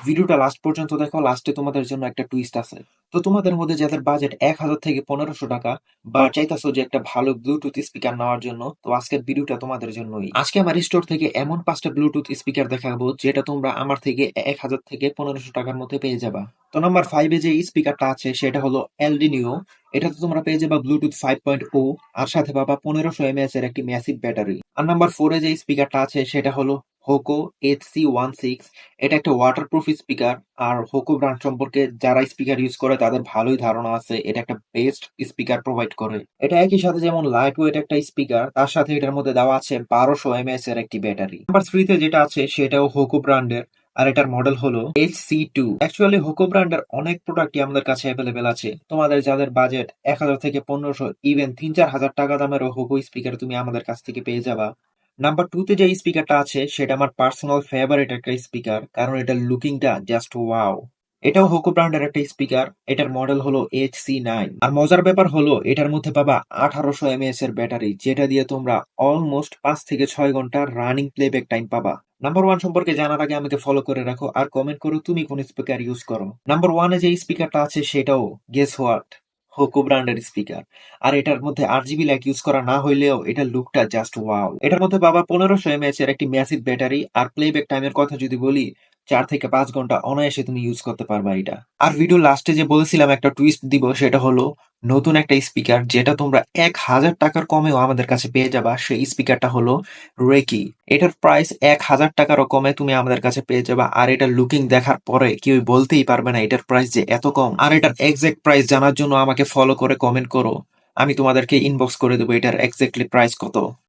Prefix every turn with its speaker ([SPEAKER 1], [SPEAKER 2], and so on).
[SPEAKER 1] ভিডিওটা লাস্ট পর্যন্ত দেখো, লাস্টে তোমাদের জন্য একটা টুইস্ট আছে। তো তোমাদের মধ্যে যাদের বাজেট ১,০০০ থেকে ১৫০০ টাকা বা চাইতাছো যে একটা ভালো ব্লুটুথ স্পিকার নেওয়ার জন্য, তো আজকের ভিডিওটা তোমাদের জন্যই। আজকে আমার স্টোর থেকে এমন ৫টা ব্লুটুথ স্পিকার দেখাবো যেটা তোমরা আমার থেকে ১,০০০ থেকে ১৫০০ টাকার মধ্যে পেয়ে যাবা। তো নাম্বার 5 এ যে স্পিকারটা আছে সেটা হলো এলডি নিও। এটাতে তোমরা পেয়ে যাবা ব্লুটুথ 5.0 আর সাথে পাবা ১৫০০ এমএএইচ এর একটি ম্যাসিভ ব্যাটারি। আর নাম্বার 4 এ যে স্পিকারটা আছে সেটা হলো হোকো HC16। এটা একটা ওয়াটারপ্রুফ স্পিকার। আর হোকো ব্র্যান্ড সম্পর্কে যারা স্পিকার ইউজ করে তাদের ভালোই ধারণা আছে, এটা একটা বেস্ট স্পিকার প্রোভাইড করে। এটা একই সাথে যেমন লাইট ওয়েট একটা স্পিকার, তার সাথে এটার মধ্যে দেওয়া আছে ১২০০ এমএএইচ এর একটি ব্যাটারি। নাম্বার 3 তে যেটা আছে সেটাও হোকো ব্র্যান্ডের, আর এটার মডেল হলো HC2। অ্যাকচুয়ালি হোকো ব্র্যান্ডের অনেক প্রোডাক্টই আমাদের কাছে অ্যাভেলেবেল আছে। তোমাদের যাদের বাজেট ১,০০০ থেকে ১৫০০, ইভেন ৩-৪ হাজার টাকা দামেরও হোকো স্পিকার তুমি আমাদের কাছ থেকে পেয়ে যাবা। নাম্বার 2 তে যে স্পিকারটা আছে সেটা আমার পার্সোনাল ফেভারিট একটা স্পিকার, কারণ এটার লুকিংটা জাস্ট ওয়াও। এটাও হোকো ব্র্যান্ডের একটা স্পিকার। এটার মডেল হলো HC9। আর মজার ব্যাপার হলো এটার মধ্যে পাবা ১৮০০ এমএএইচ এর ব্যাটারি, যেটা দিয়ে তোমরা অলমোস্ট ৫ থেকে ৬ ঘন্টা রানিং প্লেব্যাক টাইম পাবা। নাম্বার 1 সম্পর্কে জানার আগে আমাকে ফলো করে রাখো আর কমেন্ট করো তুমি কোন স্পিকার ইউজ করো। নাম্বার 1 এ যে স্পিকারটা আছে সেটাও গেস হোয়াট, হোকো ব্র্যান্ডের স্পিকার। আর এটার মধ্যে RGB লাইট ইউজ করা না হইলেও এটার লুকটা জাস্ট ওয়াও। এটার মধ্যে পাবা ১৫০০ এমএএইচ এর একটি ম্যাসিভ ব্যাটারি। আর প্লেব্যাক টাইমের কথা যদি বলি, ৪ থেকে ৫ ঘন্টা অনায়াসে তুমি ইউজ করতে পারবা এটা। আর ভিডিও লাস্টে যে বলেছিলাম একটা টুইস্ট দিব, সেটা হলো নতুন একটা স্পিকার যেটা তোমরা ১,০০০ টাকার কমেও আমাদের কাছে পেয়ে যাবা। সেই স্পিকারটা হলো রেকি। এটার প্রাইস ১,০০০ টাকারও কমে তুমি আমাদের কাছে পেয়ে যাবা। আর এটার লুকিং দেখার পরে কেউ বলতেই পারবে না এটার প্রাইস যে এত কম। আর এটার এক্সাক্ট প্রাইস জানার জন্য আমাকে ফলো করে কমেন্ট করো, আমি তোমাদেরকে ইনবক্স করে দেবো এটার এক্স্যাক্টলি প্রাইস কত।